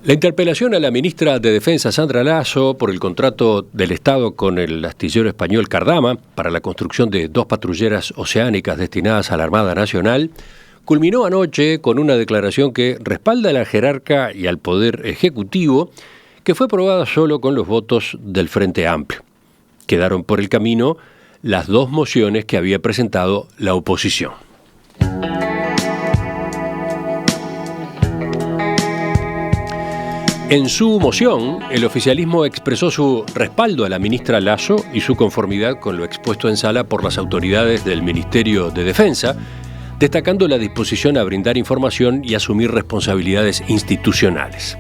La interpelación a la ministra de Defensa, Sandra Lasso, por el contrato del Estado con el astillero español Cardama para la construcción de 2 patrulleras oceánicas destinadas a la Armada Nacional, culminó anoche con una declaración que respalda a la jerarca y al Poder Ejecutivo, que fue aprobada solo con los votos del Frente Amplio. Quedaron por el camino las 2 mociones que había presentado la oposición. En su moción, el oficialismo expresó su respaldo a la ministra Lasso y su conformidad con lo expuesto en sala por las autoridades del Ministerio de Defensa, destacando la disposición a brindar información y asumir responsabilidades institucionales.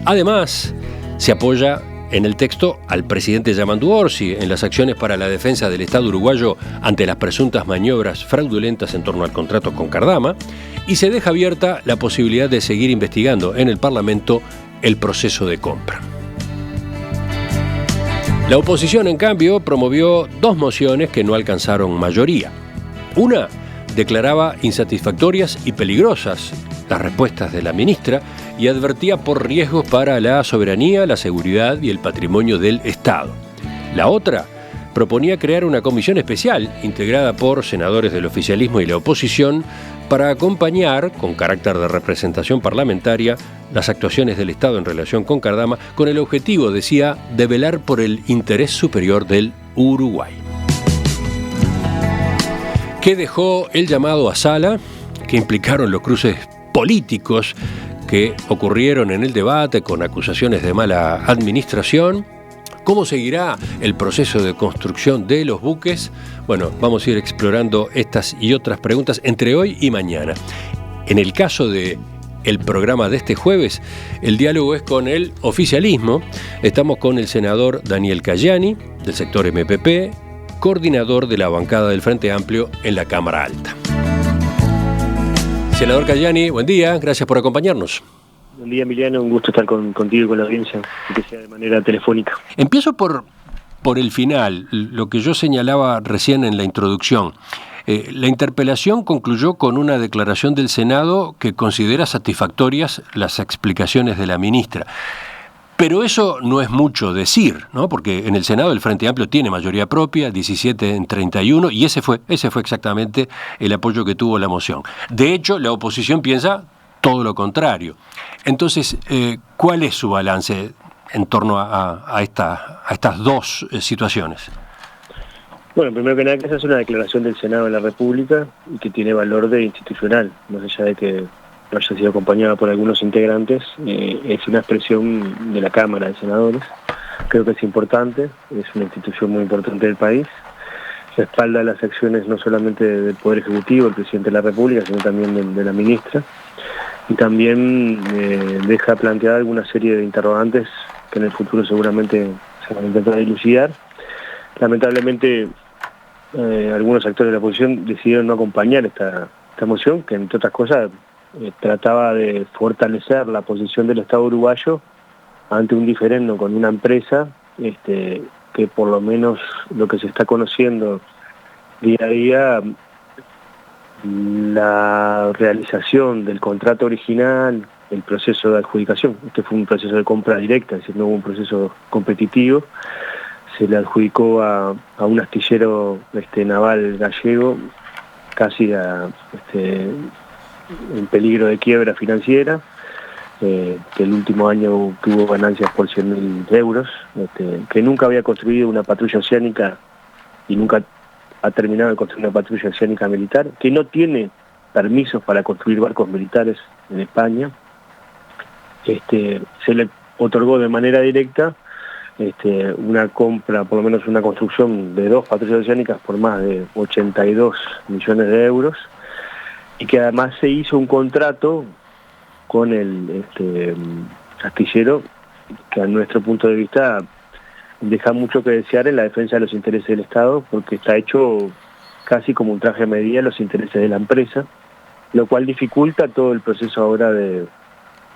Además, se apoya en el texto al presidente Yamandu Orsi en las acciones para la defensa del Estado uruguayo ante las presuntas maniobras fraudulentas en torno al contrato con Cardama, y se deja abierta la posibilidad de seguir investigando en el Parlamento el proceso de compra. La oposición, en cambio, promovió 2 mociones que no alcanzaron mayoría. Una declaraba insatisfactorias y peligrosas las respuestas de la ministra y advertía por riesgos para la soberanía, la seguridad y el patrimonio del Estado. La otra proponía crear una comisión especial integrada por senadores del oficialismo y la oposición para acompañar, con carácter de representación parlamentaria, las actuaciones del Estado en relación con Cardama, con el objetivo, decía, de velar por el interés superior del Uruguay. ¿Qué dejó el llamado a sala? ¿Qué implicaron los cruces políticos que ocurrieron en el debate con acusaciones de mala administración? ¿Cómo seguirá el proceso de construcción de los buques? Bueno, vamos a ir explorando estas y otras preguntas entre hoy y mañana. En el caso de el programa de este jueves, el diálogo es con el oficialismo. Estamos con el senador Daniel Cayani, del sector MPP, coordinador de la bancada del Frente Amplio en la Cámara Alta. Senador Cayani, buen día, gracias por acompañarnos. Buen día, Emiliano, un gusto estar contigo y con la audiencia, que sea de manera telefónica. Empiezo por el final, lo que yo señalaba recién en la introducción. La interpelación concluyó con una declaración del Senado que considera satisfactorias las explicaciones de la ministra. Pero eso no es mucho decir, ¿no? Porque en el Senado el Frente Amplio tiene mayoría propia, 17-31, y ese fue exactamente el apoyo que tuvo la moción. De hecho, la oposición piensa todo lo contrario. Entonces, ¿cuál es su balance en torno a estas 2 situaciones? Bueno, primero que nada, que esa es una declaración del Senado de la República y que tiene valor de institucional, más allá de que no haya sido acompañada por algunos integrantes, es una expresión de la Cámara de Senadores. Creo que es importante, es una institución muy importante del país, respalda las acciones no solamente del Poder Ejecutivo, el Presidente de la República, sino también de la ministra, y también deja planteada alguna serie de interrogantes que en el futuro seguramente se van a intentar dilucidar. Lamentablemente, algunos actores de la oposición decidieron no acompañar esta moción, que entre otras cosas trataba de fortalecer la posición del Estado uruguayo ante un diferendo con una empresa que por lo menos lo que se está conociendo día a día, la realización del contrato original, el proceso de adjudicación, este fue un proceso de compra directa, es decir, no hubo un proceso competitivo, se le adjudicó a un astillero naval gallego, casi en peligro de quiebra financiera, que el último año tuvo ganancias por 100.000 euros, que nunca había construido una patrulla oceánica y nunca ha terminado de construir una patrulla oceánica militar, que no tiene permisos para construir barcos militares en España. Se le otorgó de manera directa una compra, por lo menos una construcción de 2 patrullas oceánicas por más de 82 millones de euros, y que además se hizo un contrato con el astillero que a nuestro punto de vista deja mucho que desear en la defensa de los intereses del Estado, porque está hecho casi como un traje a medida a los intereses de la empresa, lo cual dificulta todo el proceso ahora de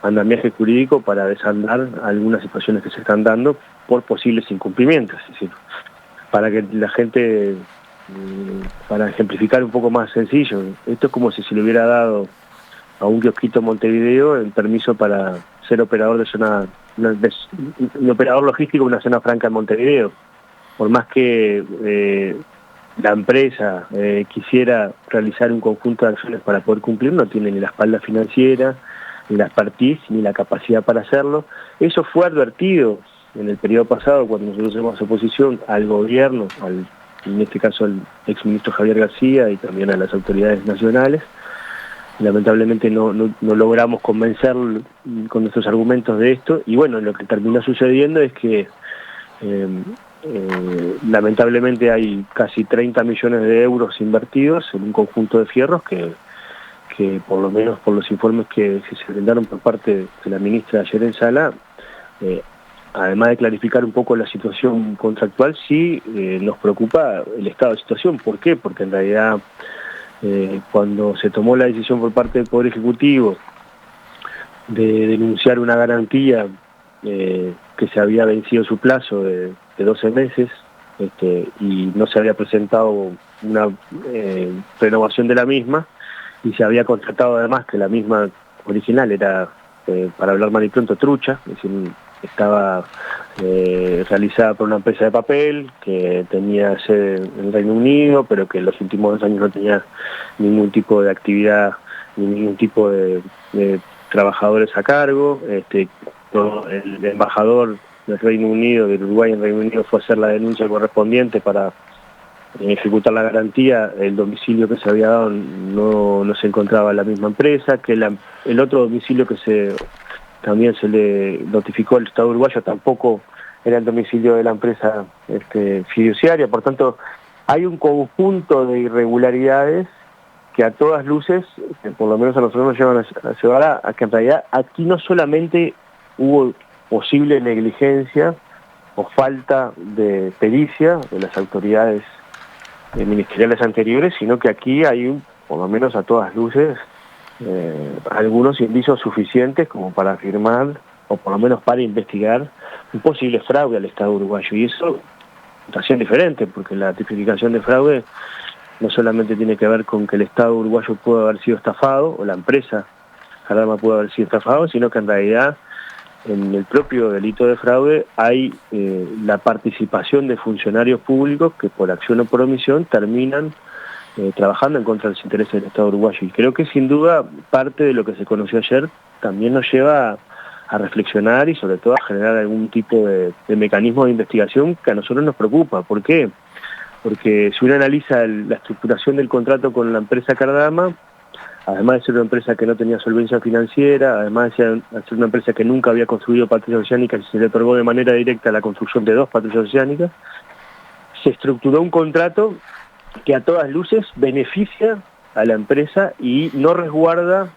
andamiaje jurídico para desandar algunas situaciones que se están dando por posibles incumplimientos. Es decir, para que la gente, para ejemplificar un poco más sencillo, esto es como si se le hubiera dado a un kiosquito en Montevideo el permiso para ser operador de zona, un operador logístico de una zona franca en Montevideo. Por más que la empresa quisiera realizar un conjunto de acciones para poder cumplir, no tiene ni la espalda financiera, ni la expertise, ni la capacidad para hacerlo. Eso fue advertido en el periodo pasado, cuando nosotros hacemos oposición al gobierno, en este caso al exministro Javier García y también a las autoridades nacionales. Lamentablemente no logramos convencer con nuestros argumentos de esto, y bueno, lo que terminó sucediendo es que lamentablemente hay casi 30 millones de euros invertidos en un conjunto de fierros que por lo menos por los informes que se brindaron por parte de la ministra ayer en sala, además de clarificar un poco la situación contractual, sí nos preocupa el estado de situación. ¿Por qué? Porque en realidad cuando se tomó la decisión por parte del Poder Ejecutivo de denunciar una garantía que se había vencido su plazo de 12 meses y no se había presentado una renovación de la misma, y se había contratado además que la misma original era, para hablar mal y pronto, trucha, es decir, estaba realizada por una empresa de papel que tenía sede en el Reino Unido, pero que en los últimos 2 años no tenía ningún tipo de actividad, ni ningún tipo de trabajadores a cargo. El embajador del Reino Unido, del Uruguay en Reino Unido, fue a hacer la denuncia correspondiente para ejecutar la garantía. El domicilio que se había dado no se encontraba en la misma empresa, que el otro domicilio que también se le notificó al Estado uruguayo tampoco era el domicilio de la empresa fiduciaria. Por tanto, hay un conjunto de irregularidades que a todas luces, por lo menos a nosotros nos llevan a llevar a que en realidad aquí no solamente hubo posible negligencia o falta de pericia de las autoridades ministeriales anteriores, sino que aquí hay, por lo menos a todas luces, algunos indicios suficientes como para afirmar, o por lo menos para investigar, un posible fraude al Estado uruguayo. Y eso es una situación diferente, porque la tipificación de fraude no solamente tiene que ver con que el Estado uruguayo pudo haber sido estafado, o la empresa Cardama pudo haber sido estafado, sino que en realidad en el propio delito de fraude hay la participación de funcionarios públicos que por acción o por omisión terminan trabajando en contra de los intereses del Estado uruguayo. Y creo que sin duda parte de lo que se conoció ayer también nos lleva a reflexionar y sobre todo a generar algún tipo de mecanismo de investigación que a nosotros nos preocupa. ¿Por qué? Porque si uno analiza la estructuración del contrato con la empresa Cardama, además de ser una empresa que no tenía solvencia financiera, además de ser una empresa que nunca había construido patrullas oceánicas y se le otorgó de manera directa la construcción de 2 patrullas oceánicas, se estructuró un contrato que a todas luces beneficia a la empresa y no resguarda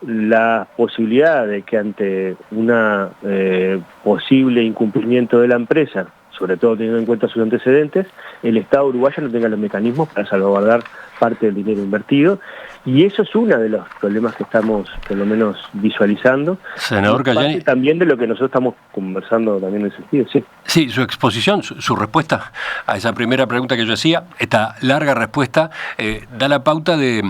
la posibilidad de que ante una posible incumplimiento de la empresa, sobre todo teniendo en cuenta sus antecedentes, el Estado uruguayo no tenga los mecanismos para salvaguardar parte del dinero invertido. Y eso es uno de los problemas que estamos, por lo menos, visualizando. Senador Cayani, también de lo que nosotros estamos conversando también en ese sentido, sí. Sí, su exposición, su respuesta a esa primera pregunta que yo hacía, esta larga respuesta, da la pauta de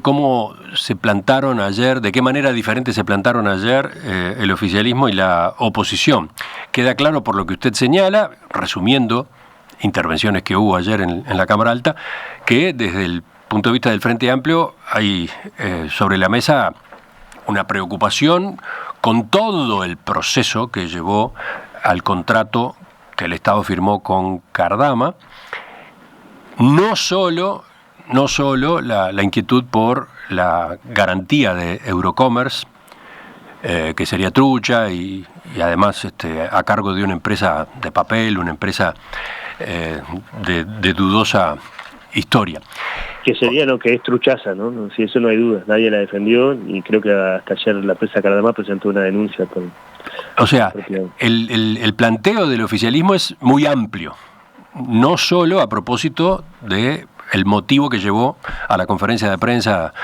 cómo se plantaron ayer, de qué manera diferente se plantaron ayer el oficialismo y la oposición. Queda claro por lo que usted señala, resumiendo intervenciones que hubo ayer en la Cámara Alta, que desde el punto de vista del Frente Amplio hay sobre la mesa una preocupación con todo el proceso que llevó al contrato que el Estado firmó con Cardama, no solo la inquietud por la garantía de Eurocommerce, que sería trucha y además a cargo de una empresa de papel, una empresa de dudosa historia. Que sería, ¿no?, que es truchaza, ¿no? Si eso no hay duda, nadie la defendió y creo que hasta ayer la empresa Cardama presentó una denuncia con... O sea, el planteo del oficialismo es muy amplio, no solo a propósito de el motivo que llevó a la conferencia de prensa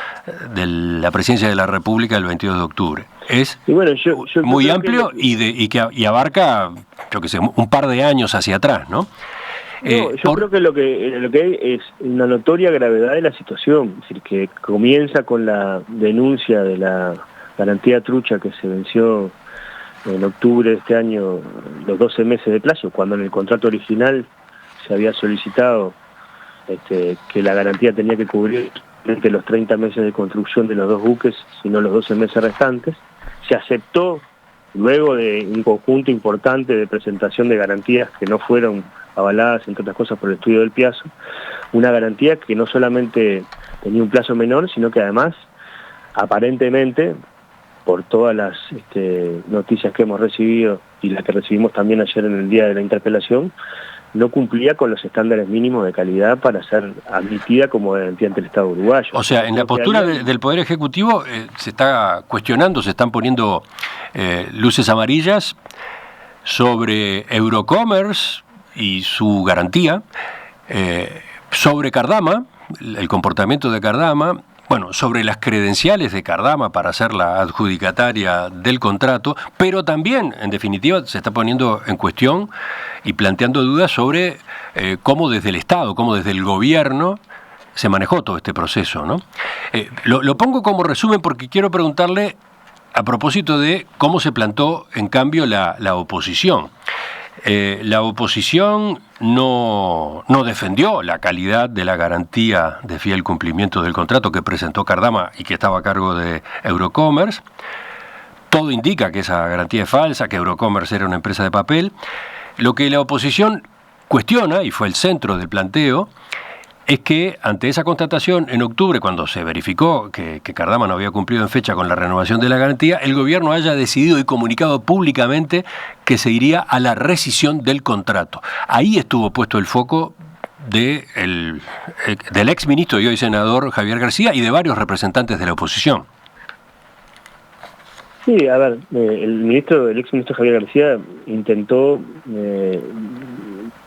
de la Presidencia de la República el 22 de octubre. Es bueno, yo muy amplio y abarca, yo que sé, un par de años hacia atrás, ¿no? Yo creo que lo que hay es una notoria gravedad de la situación, es decir, que comienza con la denuncia de la garantía trucha que se venció en octubre de este año, los 12 meses de plazo, cuando en el contrato original se había solicitado que la garantía tenía que cubrir los 30 meses de construcción de los 2 buques, sino los 12 meses restantes. Se aceptó, luego de un conjunto importante de presentación de garantías que no fueron avaladas, entre otras cosas, por el estudio del Piazzo, una garantía que no solamente tenía un plazo menor, sino que además, aparentemente, por todas las noticias que hemos recibido y las que recibimos también ayer en el día de la interpelación, no cumplía con los estándares mínimos de calidad para ser admitida como garantía ante el Estado uruguayo. O sea, en la postura del Poder Ejecutivo se está cuestionando, se están poniendo luces amarillas sobre Eurocommerce y su garantía, sobre Cardama, el comportamiento de Cardama, bueno, sobre las credenciales de Cardama para ser la adjudicataria del contrato, pero también, en definitiva, se está poniendo en cuestión y planteando dudas sobre cómo desde el Estado, cómo desde el gobierno se manejó todo este proceso, ¿no? Lo pongo como resumen porque quiero preguntarle a propósito de cómo se plantó, en cambio, la oposición. La oposición no defendió la calidad de la garantía de fiel cumplimiento del contrato que presentó Cardama y que estaba a cargo de Eurocommerce. Todo indica que esa garantía es falsa, que Eurocommerce era una empresa de papel. Lo que la oposición cuestiona, y fue el centro del planteo, es que ante esa constatación, en octubre, cuando se verificó que Cardama no había cumplido en fecha con la renovación de la garantía, el gobierno haya decidido y comunicado públicamente que se iría a la rescisión del contrato. Ahí estuvo puesto el foco del exministro y hoy senador Javier García y de varios representantes de la oposición. Sí, a ver, el exministro Javier García intentó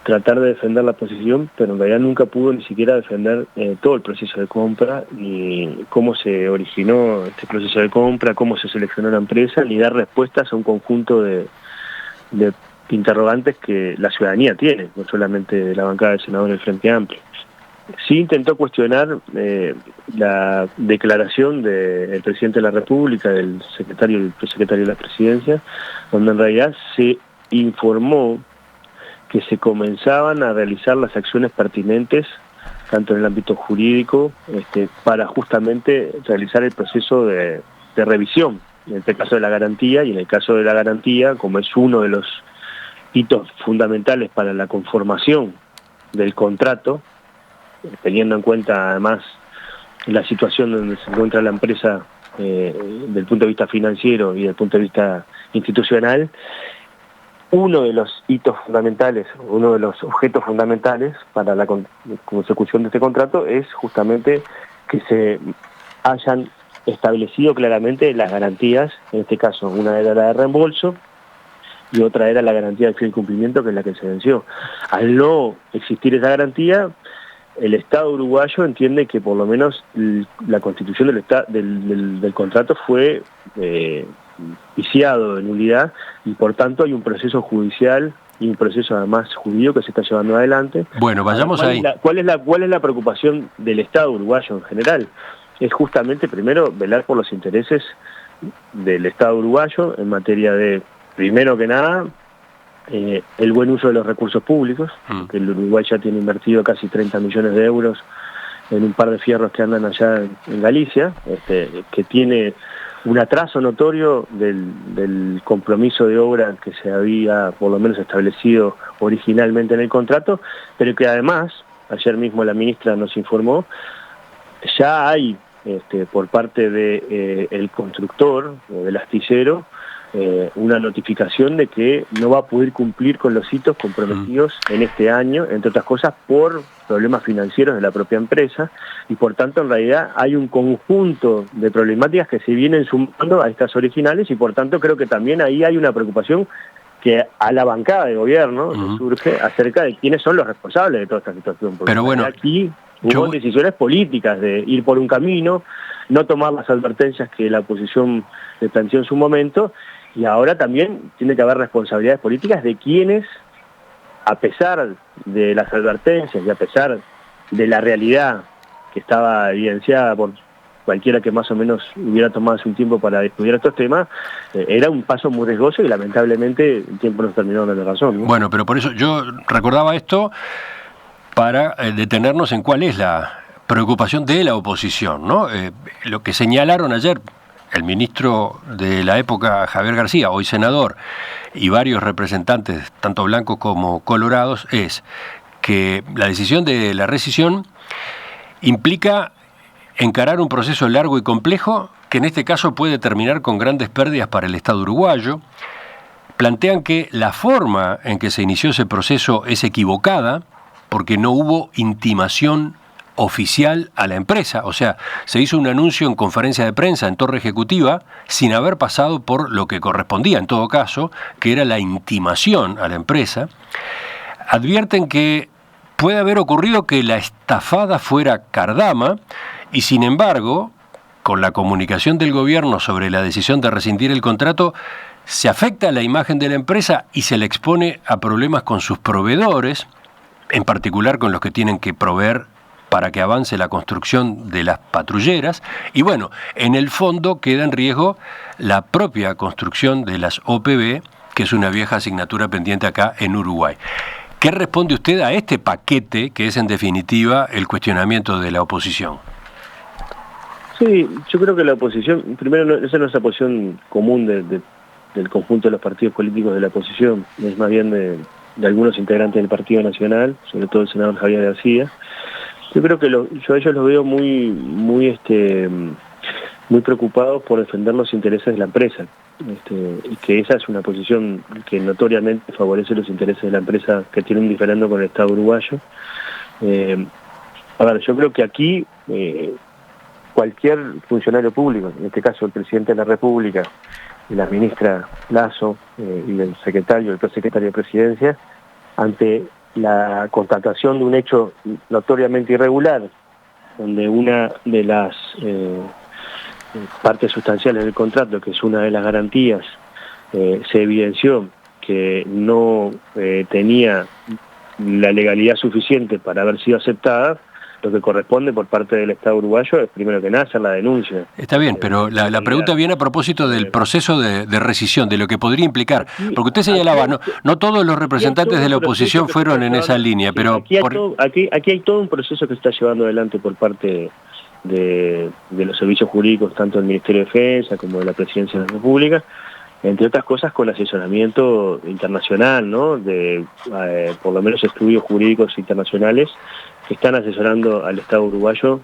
tratar de defender la posición, pero en realidad nunca pudo ni siquiera defender todo el proceso de compra, ni cómo se originó este proceso de compra, cómo se seleccionó la empresa, ni dar respuestas a un conjunto de interrogantes que la ciudadanía tiene, no solamente la bancada del senador del Frente Amplio. Sí intentó cuestionar la declaración del presidente de la República, del secretario de la Presidencia, donde en realidad se informó que se comenzaban a realizar las acciones pertinentes, tanto en el ámbito jurídico, para justamente realizar el proceso de revisión, en este caso de la garantía, y en el caso de la garantía, como es uno de los hitos fundamentales para la conformación del contrato, teniendo en cuenta además la situación donde se encuentra la empresa del punto de vista financiero y del punto de vista institucional, uno de los hitos fundamentales, uno de los objetos fundamentales para la consecución de este contrato es justamente que se hayan establecido claramente las garantías, en este caso una era la de reembolso y otra era la garantía de fiel cumplimiento, que es la que se venció. Al no existir esa garantía, el Estado uruguayo entiende que por lo menos la constitución del contrato fue viciado de nulidad y por tanto hay un proceso judicial y un proceso además jurídico que se está llevando adelante. Bueno, vayamos ahí. ¿Cuál es la preocupación del Estado uruguayo en general? Es justamente primero velar por los intereses del Estado uruguayo en materia de, primero que nada, el buen uso de los recursos públicos, que el Uruguay ya tiene invertido casi 30 millones de euros en un par de fierros que andan allá en Galicia, que tiene un atraso notorio del compromiso de obra que se había por lo menos establecido originalmente en el contrato, pero que además, ayer mismo la ministra nos informó, ya hay por parte del constructor o del astillero una notificación de que no va a poder cumplir con los hitos comprometidos en este año, entre otras cosas por problemas financieros de la propia empresa, y por tanto en realidad hay un conjunto de problemáticas que se vienen sumando a estas originales, y por tanto creo que también ahí hay una preocupación que a la bancada de gobierno surge acerca de quiénes son los responsables de toda esta situación. Porque pero bueno, aquí hubo decisiones políticas de ir por un camino, no tomar las advertencias que la oposición le planteó en su momento, y ahora también tiene que haber responsabilidades políticas de quienes, a pesar de las advertencias y a pesar de la realidad que estaba evidenciada por cualquiera que más o menos hubiera tomado un tiempo para estudiar estos temas, era un paso muy riesgoso y lamentablemente el tiempo nos terminó dando razón, ¿no? Bueno, pero por eso yo recordaba esto para detenernos en cuál es la preocupación de la oposición, ¿no? Lo que señalaron ayer el ministro de la época, Javier García, hoy senador, y varios representantes, tanto blancos como colorados, es que la decisión de la rescisión implica encarar un proceso largo y complejo que en este caso puede terminar con grandes pérdidas para el Estado uruguayo. Plantean que la forma en que se inició ese proceso es equivocada porque no hubo intimación oficial a la empresa, o sea, se hizo un anuncio en conferencia de prensa en Torre Ejecutiva sin haber pasado por lo que correspondía en todo caso, que era la intimación a la empresa. Advierten que puede haber ocurrido que la estafada fuera Cardama y sin embargo, con la comunicación del gobierno sobre la decisión de rescindir el contrato, se afecta la imagen de la empresa y se le expone a problemas con sus proveedores, en particular con los que tienen que proveer para que avance la construcción de las patrulleras, y bueno, en el fondo queda en riesgo la propia construcción de las OPB, que es una vieja asignatura pendiente acá en Uruguay. ¿Qué responde usted a este paquete que es en definitiva el cuestionamiento de la oposición? Sí, yo creo que la oposición, primero esa no es la posición común del conjunto de los partidos políticos de la oposición, es más bien de algunos integrantes del Partido Nacional, sobre todo el senador Javier García. Yo creo que yo a ellos los veo muy preocupados por defender los intereses de la empresa, y que esa es una posición que notoriamente favorece los intereses de la empresa que tiene un diferendo con el Estado uruguayo. A ver, yo creo que aquí cualquier funcionario público, en este caso el presidente de la República y la ministra Lasso y el prosecretario de Presidencia, ante la constatación de un hecho notoriamente irregular, donde una de las partes sustanciales del contrato, que es una de las garantías, se evidenció que no tenía la legalidad suficiente para haber sido aceptada, lo que corresponde por parte del Estado uruguayo es primero que nada hacer la denuncia. Está bien, pero la pregunta viene a propósito del proceso de rescisión, de lo que podría implicar, porque usted señalaba, no todos los representantes de la oposición fueron en esa línea, pero... Aquí hay todo un proceso que se está llevando adelante por parte de los servicios jurídicos, tanto del Ministerio de Defensa como de la Presidencia de la República, entre otras cosas con asesoramiento internacional, ¿no? De por lo menos estudios jurídicos internacionales que están asesorando al Estado uruguayo,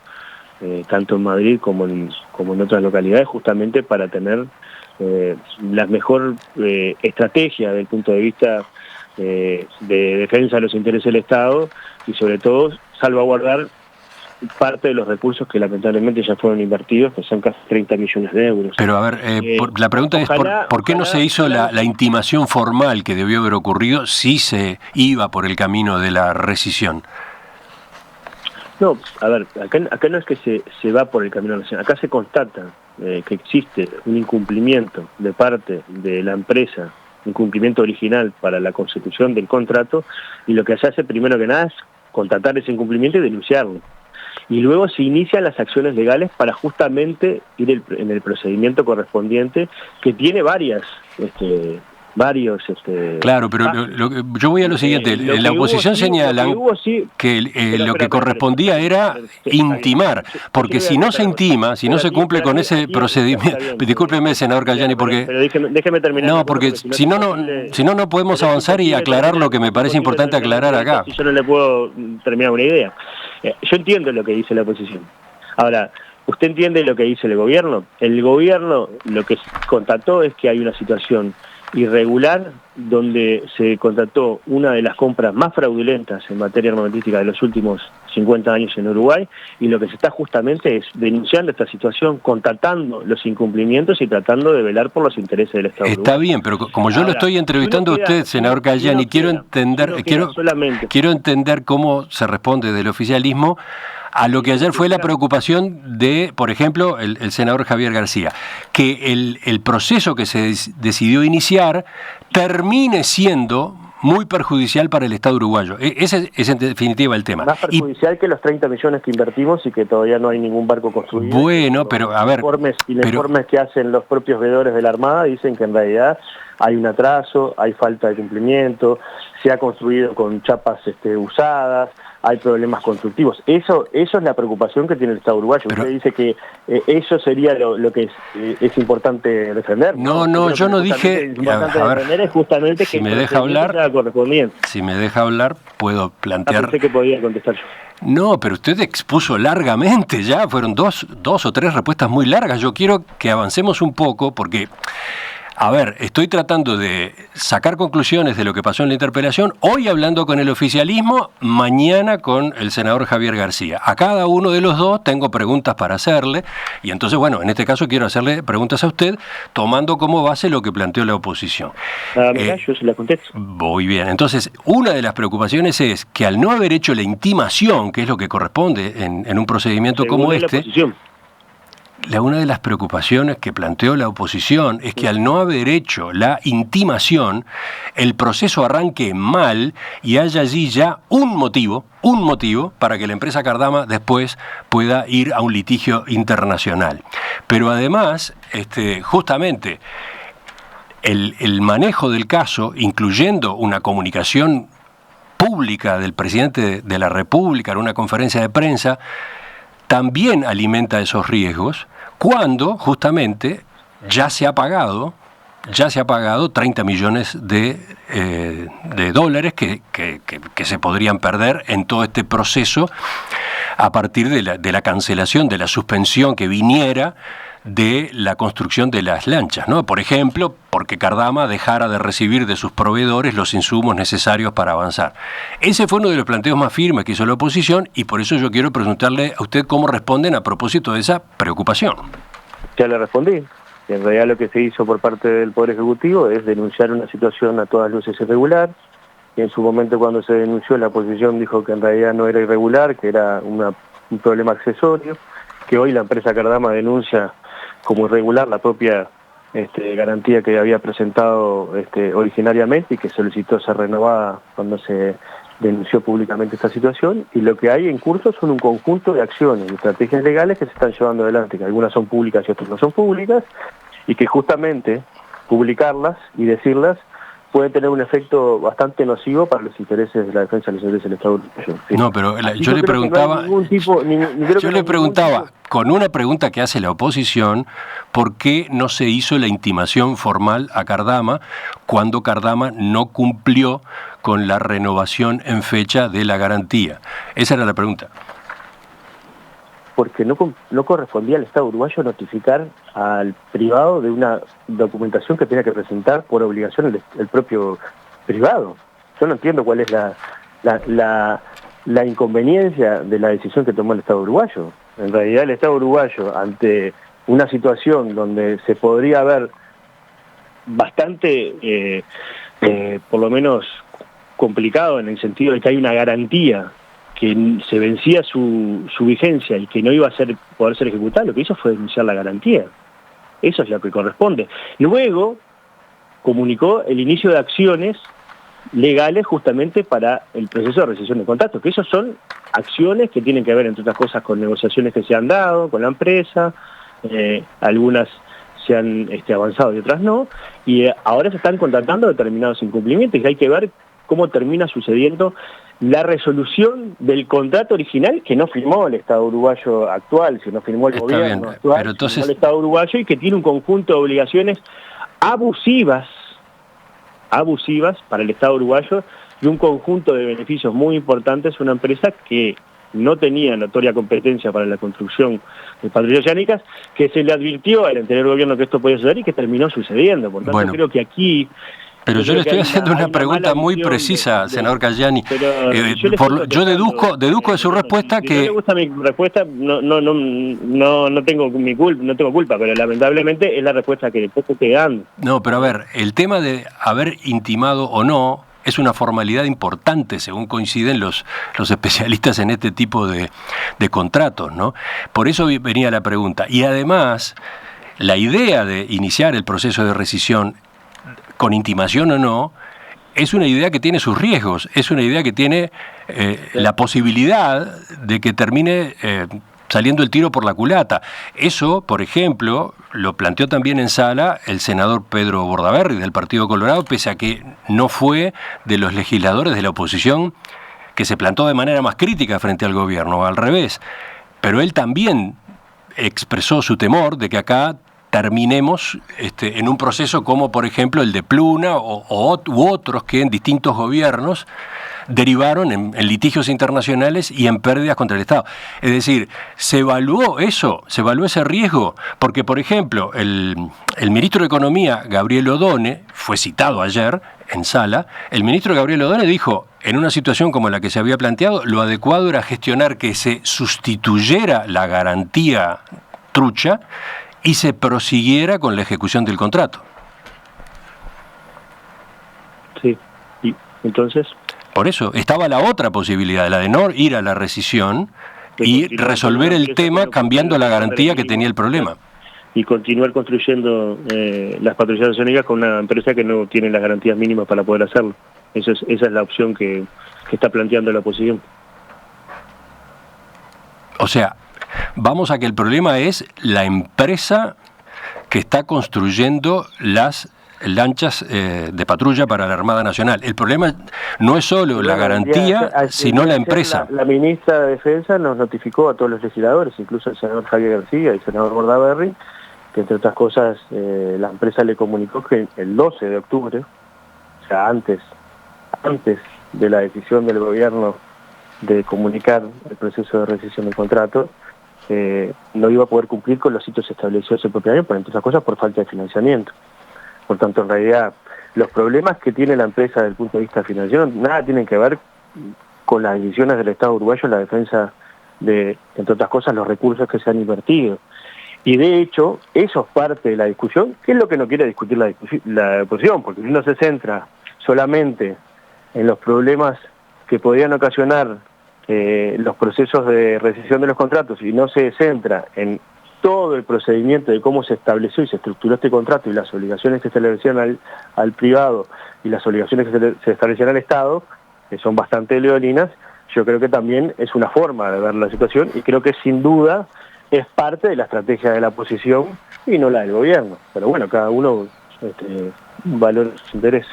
tanto en Madrid como en otras localidades, justamente para tener la mejor estrategia desde el punto de vista de defensa de los intereses del Estado y sobre todo salvaguardar parte de los recursos que lamentablemente ya fueron invertidos, que son casi 30 millones de euros. Pero a ver, la pregunta es ¿por qué no se hizo la intimación formal que debió haber ocurrido si se iba por el camino de la rescisión? No, a ver, acá no es que se va por el camino de la rescisión, acá se constata que existe un incumplimiento de parte de la empresa, un incumplimiento original para la consecución del contrato, y lo que se hace primero que nada es constatar ese incumplimiento y denunciarlo. Y luego se inician las acciones legales para justamente ir en el procedimiento correspondiente, que tiene varios... Claro, pero yo voy a lo siguiente. La oposición señala que lo que correspondía era intimar, porque si no se intima, si no se cumple con ese procedimiento... Discúlpeme, senador Cayani, porque... Pero déjeme terminar. No, porque si no podemos avanzar y aclarar lo que me parece importante aclarar acá. Si yo no le puedo terminar una idea. Yo entiendo lo que dice la oposición. Ahora, ¿usted entiende lo que dice el gobierno? El gobierno lo que constató es que hay una situación irregular donde se contrató una de las compras más fraudulentas en materia armamentística de los últimos 50 años en Uruguay, y lo que se está justamente es denunciando esta situación, constatando los incumplimientos y tratando de velar por los intereses del Estado. Está bien, pero como yo lo estoy entrevistando a usted, senador Cayani, quiero entender cómo se responde del oficialismo a lo que ayer fue la preocupación de, por ejemplo, el senador Javier García, que el proceso que se decidió iniciar termine siendo muy perjudicial para el Estado uruguayo. Ese es en definitiva el tema. Más perjudicial que los 30 millones que invertimos y que todavía no hay ningún barco construido. Bueno, pero a ver... Los informes que hacen los propios veedores de la Armada dicen que en realidad hay un atraso, hay falta de cumplimiento, se ha construido con chapas usadas, hay problemas constructivos. Eso es la preocupación que tiene el Estado uruguayo. Usted dice que eso sería lo que es importante defender. No, yo no dije... Importante defender es justamente si que me deja hablar, sea correspondiente. Si me deja hablar, puedo plantear... Pensé que podía contestar yo. No, pero usted expuso largamente ya, fueron dos o tres respuestas muy largas. Yo quiero que avancemos un poco porque... A ver, estoy tratando de sacar conclusiones de lo que pasó en la interpelación, hoy hablando con el oficialismo, mañana con el senador Javier García. A cada uno de los dos tengo preguntas para hacerle, y entonces, bueno, en este caso quiero hacerle preguntas a usted, tomando como base lo que planteó la oposición. Yo se la contesto. Muy bien, entonces, una de las preocupaciones es que al no haber hecho la intimación, que es lo que corresponde en un procedimiento como este... Una de las preocupaciones que planteó la oposición es que al no haber hecho la intimación, el proceso arranque mal y haya allí ya un motivo para que la empresa Cardama después pueda ir a un litigio internacional. Pero además, justamente, el manejo del caso, incluyendo una comunicación pública del presidente de la República en una conferencia de prensa, también alimenta esos riesgos cuando justamente ya se ha pagado 30 millones de dólares que se podrían perder en todo este proceso a partir de la cancelación, de la suspensión que viniera de la construcción de las lanchas, ¿no? Por ejemplo, porque Cardama dejara de recibir de sus proveedores los insumos necesarios para avanzar. Ese fue uno de los planteos más firmes que hizo la oposición y por eso yo quiero preguntarle a usted cómo responden a propósito de esa preocupación. Ya le respondí. En realidad lo que se hizo por parte del Poder Ejecutivo es denunciar una situación a todas luces irregular. Y en su momento cuando se denunció, la oposición dijo que en realidad no era irregular, que era un problema accesorio, que hoy la empresa Cardama denuncia como irregular la propia garantía que había presentado originariamente y que solicitó ser renovada cuando se denunció públicamente esta situación, y lo que hay en curso son un conjunto de acciones y estrategias legales que se están llevando adelante, que algunas son públicas y otras no son públicas, y que justamente publicarlas y decirlas puede tener un efecto bastante nocivo para los intereses de la defensa de los intereses del Estado uruguayo. ¿Sí? No, pero yo le preguntaba, con una pregunta que hace la oposición, ¿por qué no se hizo la intimación formal a Cardama cuando Cardama no cumplió con la renovación en fecha de la garantía? Esa era la pregunta. Porque no correspondía al Estado uruguayo notificar al privado de una documentación que tenía que presentar por obligación el propio privado. Yo no entiendo cuál es la inconveniencia de la decisión que tomó el Estado uruguayo. En realidad el Estado uruguayo, ante una situación donde se podría haber bastante, por lo menos complicado en el sentido de que hay una garantía que se vencía su vigencia y que no iba a poder ser ejecutada, lo que hizo fue denunciar la garantía. Eso es lo que corresponde. Luego comunicó el inicio de acciones legales justamente para el proceso de rescisión de contratos, que esos son acciones que tienen que ver, entre otras cosas, con negociaciones que se han dado con la empresa, algunas se han avanzado y otras no, y ahora se están contratando determinados incumplimientos y hay que ver cómo termina sucediendo la resolución del contrato original que no firmó el Estado uruguayo actual, sino firmó el gobierno actual, pero entonces... firmó el Estado uruguayo, y que tiene un conjunto de obligaciones abusivas para el Estado uruguayo y un conjunto de beneficios muy importantes. Una empresa que no tenía notoria competencia para la construcción de patrullas oceánicas, que se le advirtió al anterior gobierno que esto podía suceder y que terminó sucediendo. Por tanto, creo que aquí... Pero yo le estoy haciendo una pregunta muy precisa, senador Cayani. Yo deduzco de su respuesta que... Si no le gusta mi respuesta, no tengo culpa, pero lamentablemente es la respuesta que estoy dando. No, pero a ver, el tema de haber intimado o no es una formalidad importante, según coinciden los especialistas en este tipo de contratos, ¿no? Por eso venía la pregunta. Y además, la idea de iniciar el proceso de rescisión, con intimación o no, es una idea que tiene sus riesgos, es una idea que tiene la posibilidad de que termine saliendo el tiro por la culata. Eso, por ejemplo, lo planteó también en sala el senador Pedro Bordaberry del Partido Colorado, pese a que no fue de los legisladores de la oposición que se plantó de manera más crítica frente al gobierno, al revés. Pero él también expresó su temor de que acá terminemos en un proceso como, por ejemplo, el de Pluna u otros que en distintos gobiernos derivaron en litigios internacionales y en pérdidas contra el Estado. Es decir, se evaluó eso, se evaluó ese riesgo, porque, por ejemplo, el ministro de Economía, Gabriel Odone, fue citado ayer en sala, el ministro Gabriel Odone dijo, en una situación como la que se había planteado, lo adecuado era gestionar que se sustituyera la garantía trucha y se prosiguiera con la ejecución del contrato. Sí, y entonces... Por eso, estaba la otra posibilidad, la de no ir a la rescisión y resolver el tema cambiando la garantía que tenía el problema. Y continuar construyendo las patrullas oceánicas con una empresa que no tiene las garantías mínimas para poder hacerlo. Esa es la opción que está planteando la oposición. O sea, vamos a que el problema es la empresa que está construyendo las lanchas de patrulla para la Armada Nacional. El problema no es solo la garantía, sino la empresa. La ministra de Defensa nos notificó a todos los legisladores, incluso el senador Javier García y el senador Bordaberry, que entre otras cosas la empresa le comunicó que el 12 de octubre, o sea, antes de la decisión del gobierno de comunicar el proceso de rescisión del contrato, no iba a poder cumplir con los hitos establecidos en el propio año, por entre otras cosas por falta de financiamiento. Por tanto, en realidad, los problemas que tiene la empresa desde el punto de vista financiero nada tienen que ver con las decisiones del Estado uruguayo en la defensa de, entre otras cosas, los recursos que se han invertido. Y de hecho, eso es parte de la discusión, que es lo que no quiere discutir la oposición, porque si uno se centra solamente en los problemas que podrían ocasionar los procesos de rescisión de los contratos y no se centra en todo el procedimiento de cómo se estableció y se estructuró este contrato y las obligaciones que se establecieron al privado y las obligaciones que se establecieron al Estado, que son bastante leoninas, yo creo que también es una forma de ver la situación y creo que sin duda es parte de la estrategia de la oposición y no la del gobierno. Pero bueno, cada uno valora su interés.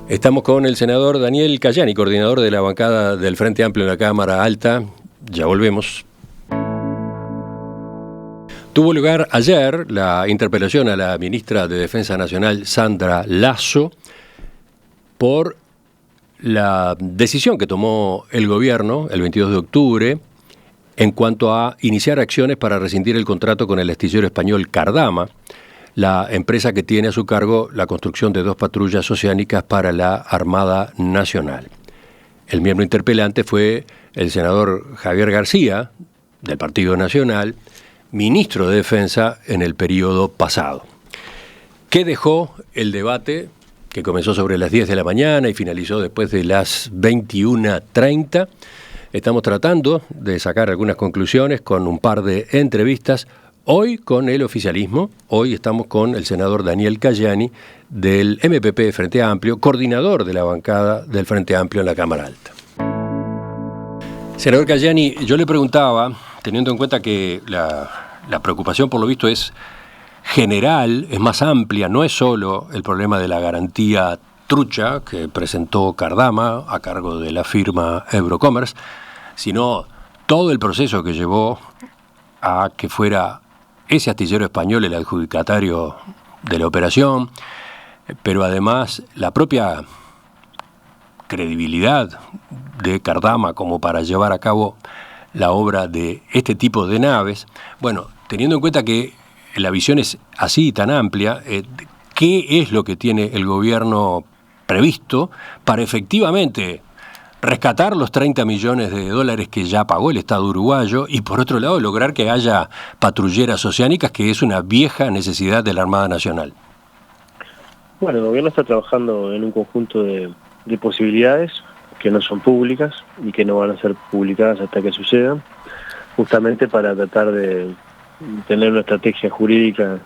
Estamos con el senador Daniel Cayani, coordinador de la bancada del Frente Amplio en la Cámara Alta. Ya volvemos. Tuvo lugar ayer la interpelación a la ministra de Defensa Nacional, Sandra Lasso, por la decisión que tomó el gobierno el 22 de octubre en cuanto a iniciar acciones para rescindir el contrato con el astillero español Cardama, la empresa que tiene a su cargo la construcción de 2 patrullas oceánicas para la Armada Nacional. El miembro interpelante fue el senador Javier García, del Partido Nacional, ministro de Defensa en el periodo pasado. ¿Qué dejó el debate que comenzó sobre las 10 de la mañana y finalizó después de las 21:30? Estamos tratando de sacar algunas conclusiones con un par de entrevistas. Hoy con el oficialismo, hoy estamos con el senador Daniel Cayani del MPP Frente Amplio, coordinador de la bancada del Frente Amplio en la Cámara Alta. Senador Cayani, yo le preguntaba, teniendo en cuenta que la preocupación por lo visto es general, es más amplia, no es solo el problema de la garantía trucha que presentó Cardama a cargo de la firma Eurocommerce, sino todo el proceso que llevó a que fuera ese astillero español el adjudicatario de la operación, pero además la propia credibilidad de Cardama como para llevar a cabo la obra de este tipo de naves. Bueno, teniendo en cuenta que la visión es así tan amplia, ¿qué es lo que tiene el gobierno previsto para efectivamente rescatar los 30 millones de dólares que ya pagó el Estado uruguayo y por otro lado lograr que haya patrulleras oceánicas, que es una vieja necesidad de la Armada Nacional? Bueno, el gobierno está trabajando en un conjunto de posibilidades que no son públicas y que no van a ser publicadas hasta que sucedan, justamente para tratar de tener una estrategia jurídica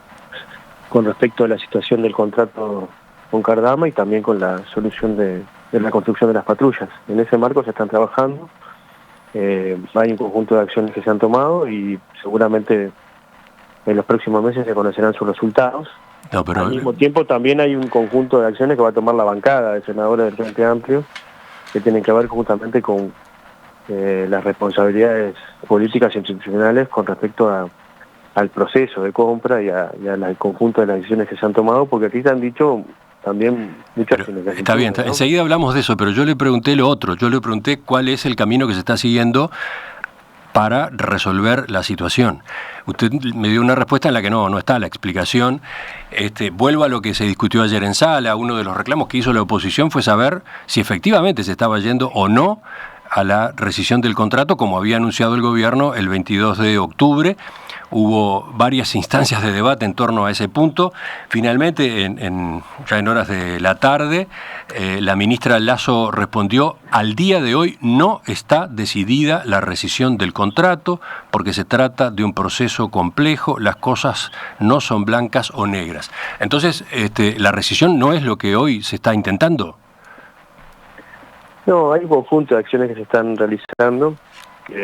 con respecto a la situación del contrato con Cardama y también con la solución de la construcción de las patrullas. En ese marco se están trabajando, hay un conjunto de acciones que se han tomado y seguramente en los próximos meses se conocerán sus resultados. No, pero... Al mismo tiempo también hay un conjunto de acciones que va a tomar la bancada de senadores del Frente Amplio que tienen que ver justamente con las responsabilidades políticas e institucionales con respecto al proceso de compra y al conjunto de las decisiones que se han tomado, porque aquí se han dicho también muchas cosas. Está bien, ¿no? Enseguida hablamos de eso, pero yo le pregunté lo otro, yo le pregunté cuál es el camino que se está siguiendo para resolver la situación. Usted me dio una respuesta en la que no está la explicación. Vuelvo a lo que se discutió ayer en sala. Uno de los reclamos que hizo la oposición fue saber si efectivamente se estaba yendo o no a la rescisión del contrato, como había anunciado el gobierno el 22 de octubre. Hubo varias instancias de debate en torno a ese punto. Finalmente, ya en horas de la tarde, la ministra Lasso respondió: al día de hoy no está decidida la rescisión del contrato porque se trata de un proceso complejo, las cosas no son blancas o negras. Entonces, ¿la rescisión no es lo que hoy se está intentando? No, hay un conjunto de acciones que se están realizando,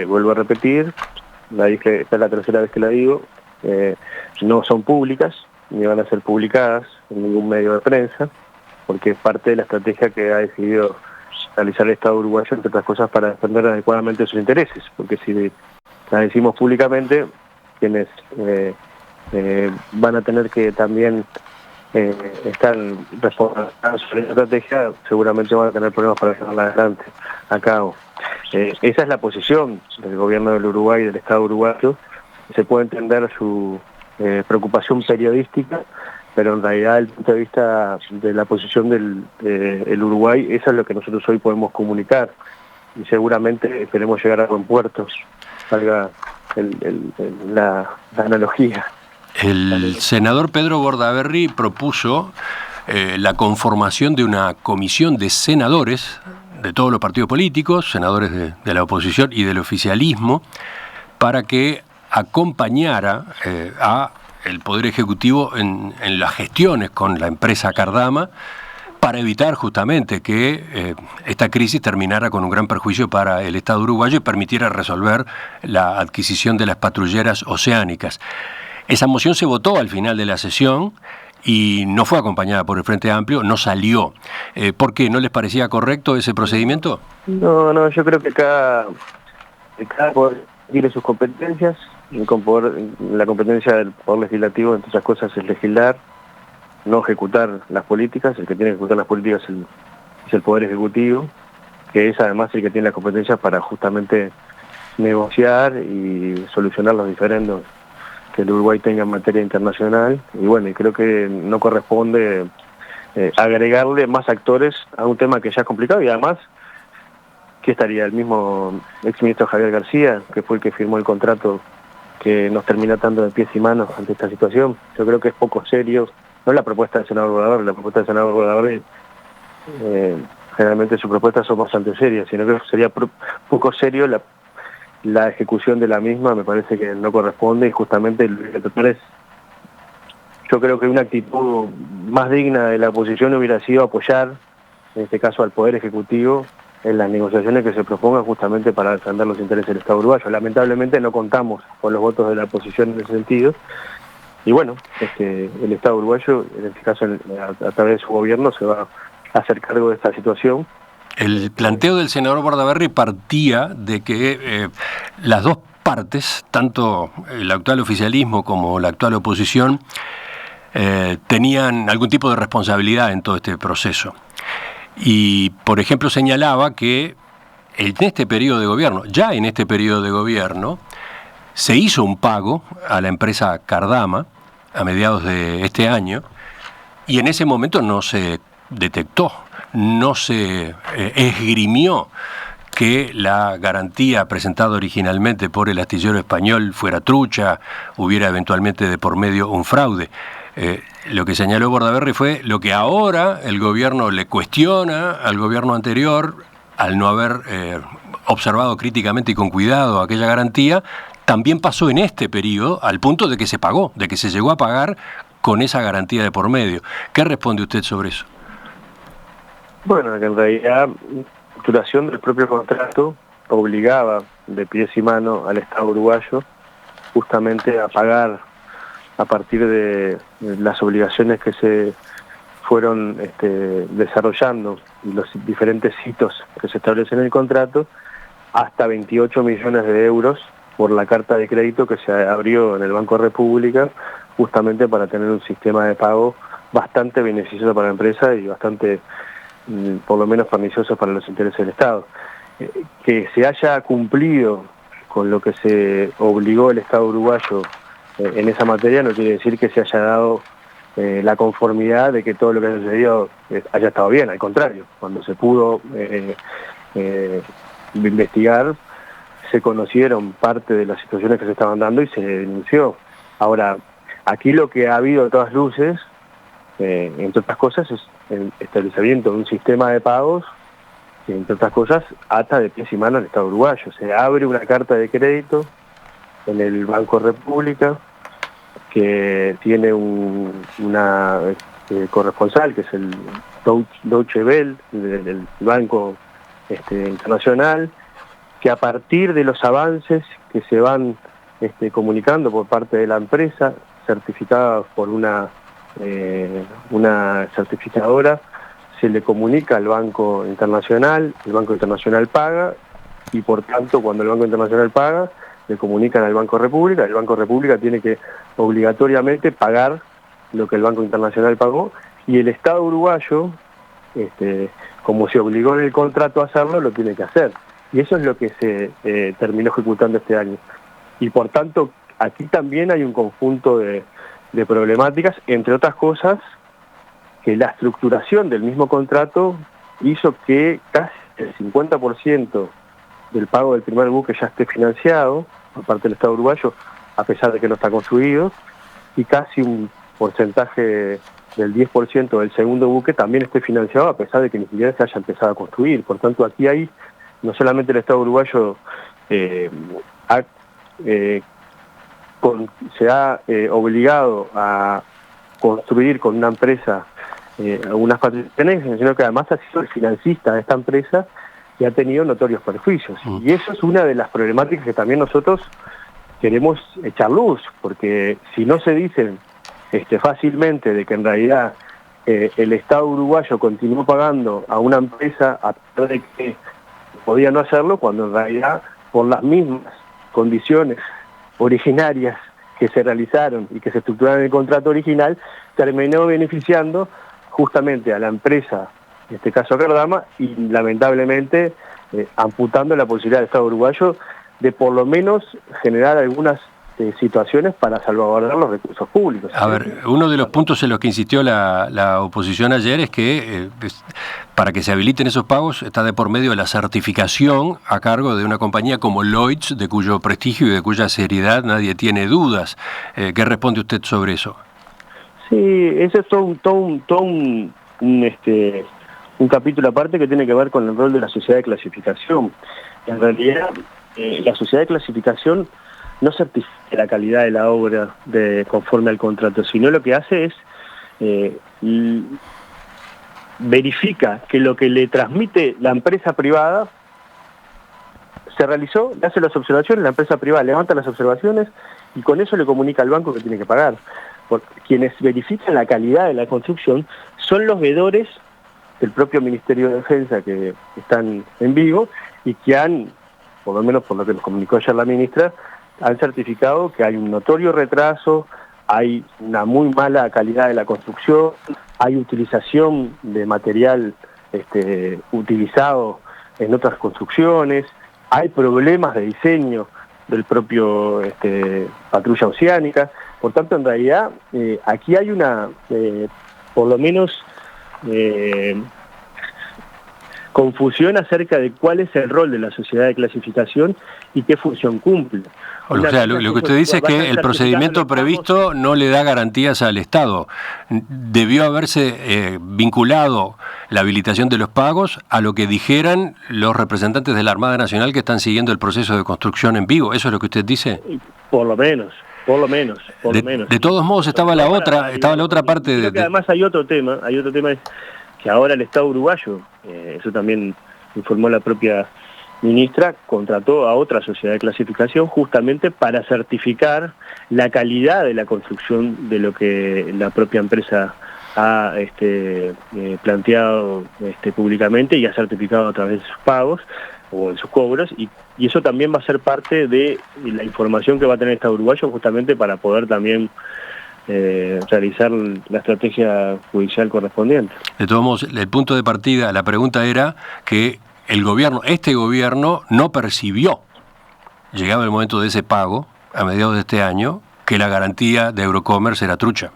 vuelvo a repetir, esta es la tercera vez que la digo, no son públicas, ni van a ser publicadas en ningún medio de prensa, porque es parte de la estrategia que ha decidido realizar el Estado uruguayo, entre otras cosas, para defender adecuadamente sus intereses, porque si las decimos públicamente, quienes van a tener que también están responsables sobre la estrategia, seguramente van a tener problemas para llevarla adelante a cabo. Esa es la posición del gobierno del Uruguay y del Estado uruguayo. Se puede entender su preocupación periodística, pero en realidad desde el punto de vista de la posición del Uruguay, eso es lo que nosotros hoy podemos comunicar y seguramente esperemos llegar a buen puerto, salga la analogía. El senador Pedro Bordaberry propuso la conformación de una comisión de senadores de todos los partidos políticos, senadores de la oposición y del oficialismo, para que acompañara a el Poder Ejecutivo en las gestiones con la empresa Cardama, para evitar justamente que esta crisis terminara con un gran perjuicio para el Estado uruguayo y permitiera resolver la adquisición de las patrulleras oceánicas. Esa moción se votó al final de la sesión y no fue acompañada por el Frente Amplio, no salió. ¿Por qué? ¿No les parecía correcto ese procedimiento? No, yo creo que cada poder tiene sus competencias. La competencia del Poder Legislativo, entre otras cosas, es legislar, no ejecutar las políticas. El que tiene que ejecutar las políticas es el Poder Ejecutivo, que es además el que tiene las competencias para justamente negociar y solucionar los diferendos que el Uruguay tenga en materia internacional, y bueno, y creo que no corresponde agregarle más actores a un tema que ya es complicado, y además, ¿qué estaría? El mismo exministro Javier García, que fue el que firmó el contrato que nos termina atando de pies y manos ante esta situación. Yo creo que es poco serio, no la propuesta del senador Bordaberry, la propuesta del senador Bordaberry, generalmente sus propuestas son bastante serias, sino que sería poco serio la ejecución de la misma. Me parece que no corresponde, y justamente yo creo que una actitud más digna de la oposición hubiera sido apoyar, en este caso al Poder Ejecutivo, en las negociaciones que se propongan justamente para defender los intereses del Estado uruguayo. Lamentablemente no contamos con los votos de la oposición en ese sentido, y bueno, el Estado uruguayo, en este caso a través de su gobierno, se va a hacer cargo de esta situación. El planteo del senador Bordaberry partía de que las dos partes, tanto el actual oficialismo como la actual oposición, tenían algún tipo de responsabilidad en todo este proceso. Y, por ejemplo, señalaba que en este periodo de gobierno, se hizo un pago a la empresa Cardama a mediados de este año, y en ese momento no se detectó, no se esgrimió que la garantía presentada originalmente por el astillero español fuera trucha, hubiera eventualmente de por medio un fraude. Lo que señaló Bordaberry fue lo que ahora el gobierno le cuestiona al gobierno anterior, al no haber observado críticamente y con cuidado aquella garantía, también pasó en este periodo al punto de que se pagó, de que se llegó a pagar con esa garantía de por medio. ¿Qué responde usted sobre eso? Bueno, que en realidad la duración del propio contrato obligaba de pies y mano al Estado uruguayo justamente a pagar a partir de las obligaciones que se fueron desarrollando y los diferentes hitos que se establecen en el contrato, hasta 28 millones de euros por la carta de crédito que se abrió en el Banco República, justamente para tener un sistema de pago bastante beneficioso para la empresa y bastante, por lo menos, pernicioso para los intereses del Estado. Que se haya cumplido con lo que se obligó el Estado uruguayo en esa materia no quiere decir que se haya dado la conformidad de que todo lo que ha sucedido haya estado bien. Al contrario, cuando se pudo investigar, se conocieron parte de las situaciones que se estaban dando y se denunció. Ahora, aquí lo que ha habido a todas luces, entre otras cosas, es el establecimiento de un sistema de pagos que, entre otras cosas, ata de pies y manos al Estado uruguayo. Se abre una carta de crédito en el Banco República, que tiene una corresponsal, que es el Deutsche Welle, del Banco Internacional, que a partir de los avances que se van comunicando por parte de la empresa, certificada por una certificadora, se le comunica al Banco Internacional, el Banco Internacional paga, y por tanto cuando el Banco Internacional paga, le comunican al Banco República, el Banco República tiene que obligatoriamente pagar lo que el Banco Internacional pagó, y el Estado uruguayo, como se obligó en el contrato a hacerlo, lo tiene que hacer. Y eso es lo que se terminó ejecutando este año. Y por tanto, aquí también hay un conjunto de problemáticas, entre otras cosas, que la estructuración del mismo contrato hizo que casi el 50% del pago del primer buque ya esté financiado por parte del Estado uruguayo, a pesar de que no está construido, y casi un porcentaje del 10% del segundo buque también esté financiado, a pesar de que ni siquiera se haya empezado a construir. Por tanto, aquí hay, no solamente el Estado uruguayo se ha obligado a construir con una empresa algunas participaciones, sino que además ha sido el financista de esta empresa y ha tenido notorios perjuicios. Y eso es una de las problemáticas que también nosotros queremos echar luz, porque si no se dicen fácilmente de que en realidad el Estado uruguayo continuó pagando a una empresa a pesar de que podía no hacerlo, cuando en realidad por las mismas condiciones originarias que se realizaron y que se estructuraron en el contrato original, terminó beneficiando justamente a la empresa, en este caso a Cardama, y lamentablemente amputando la posibilidad del Estado uruguayo de por lo menos generar algunas situaciones para salvaguardar los recursos públicos. A ver, uno de los puntos en los que insistió la oposición ayer es que para que se habiliten esos pagos está de por medio la certificación a cargo de una compañía como Lloyds, de cuyo prestigio y de cuya seriedad nadie tiene dudas. ¿Qué responde usted sobre eso? Sí, ese es todo un capítulo aparte que tiene que ver con el rol de la sociedad de clasificación. En realidad, la sociedad de clasificación no certifica la calidad de la obra conforme al contrato, sino lo que hace es verifica que lo que le transmite la empresa privada se realizó, le hace las observaciones, la empresa privada levanta las observaciones y con eso le comunica al banco que tiene que pagar. Porque quienes verifican la calidad de la construcción son los veedores del propio Ministerio de Defensa que están en Vigo y que han, por lo menos por lo que nos comunicó ayer la ministra, han certificado que hay un notorio retraso, hay una muy mala calidad de la construcción, hay utilización de material utilizado en otras construcciones, hay problemas de diseño del propio patrulla oceánica. Por tanto, en realidad, aquí hay una, por lo menos, confusión acerca de cuál es el rol de la sociedad de clasificación y qué función cumple. O sea, lo que usted dice es que el procedimiento previsto no le da garantías al Estado. Debió haberse vinculado la habilitación de los pagos a lo que dijeran los representantes de la Armada Nacional que están siguiendo el proceso de construcción en Vigo. ¿Eso es lo que usted dice? Por lo menos. De todos modos estaba la otra parte de... Además hay otro tema es que ahora el Estado uruguayo, eso también informó la propia ministra, contrató a otra sociedad de clasificación justamente para certificar la calidad de la construcción de lo que la propia empresa ha planteado públicamente y ha certificado a través de sus pagos o en sus cobros, y eso también va a ser parte de la información que va a tener el Estado uruguayo justamente para poder también realizar la estrategia judicial correspondiente. De todos modos, el punto de partida, la pregunta era que este gobierno no percibió, llegaba el momento de ese pago, a mediados de este año, que la garantía de Eurocommerce era trucha.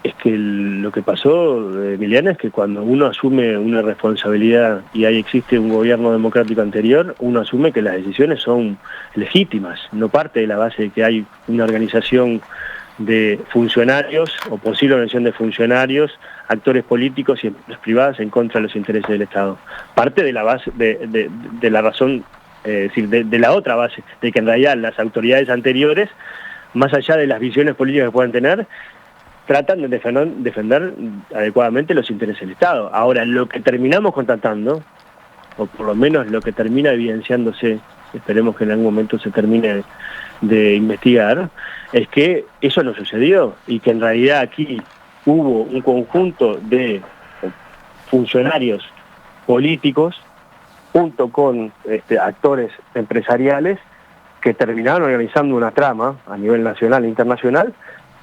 Es que lo que pasó, Emiliano, es que cuando uno asume una responsabilidad y ahí existe un gobierno democrático anterior, uno asume que las decisiones son legítimas, no parte de la base de que hay una organización de funcionarios o posible organización de funcionarios, actores políticos y empresas privadas en contra de los intereses del Estado. Parte de la base, de la razón, es decir, de la otra base, de que en realidad las autoridades anteriores, más allá de las visiones políticas que puedan tener, tratan de defender adecuadamente los intereses del Estado. Ahora, lo que terminamos contratando, o por lo menos lo que termina evidenciándose, esperemos que en algún momento se termine de investigar, es que eso no sucedió y que en realidad aquí hubo un conjunto de funcionarios políticos junto con actores empresariales que terminaron organizando una trama a nivel nacional e internacional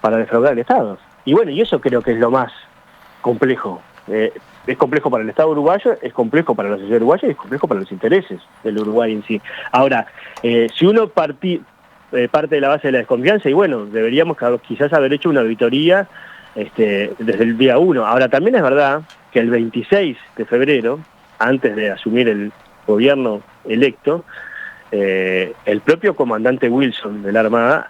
para defraudar al Estado. Y bueno, y eso creo que es lo más complejo. Es complejo para el Estado uruguayo, es complejo para la sociedad uruguaya y es complejo para los intereses del Uruguay en sí. Ahora, si uno parte de la base de la desconfianza, y bueno, deberíamos quizás haber hecho una auditoría desde el día 1. Ahora, también es verdad que el 26 de febrero, antes de asumir el gobierno electo, el propio comandante Wilson de la Armada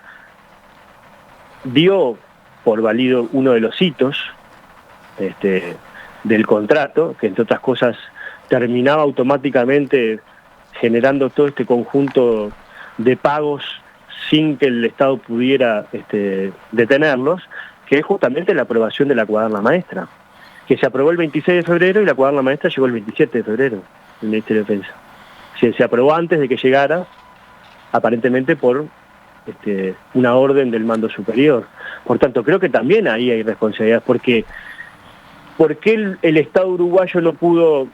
dio por válido uno de los hitos del contrato, que entre otras cosas terminaba automáticamente generando todo este conjunto de pagos sin que el Estado pudiera detenerlos, que es justamente la aprobación de la cuaderna maestra, que se aprobó el 26 de febrero y la cuaderna maestra llegó el 27 de febrero, el Ministerio de Defensa. Se aprobó antes de que llegara, aparentemente por una orden del mando superior. Por tanto, creo que también ahí hay responsabilidad, porque ¿por qué el Estado uruguayo no pudo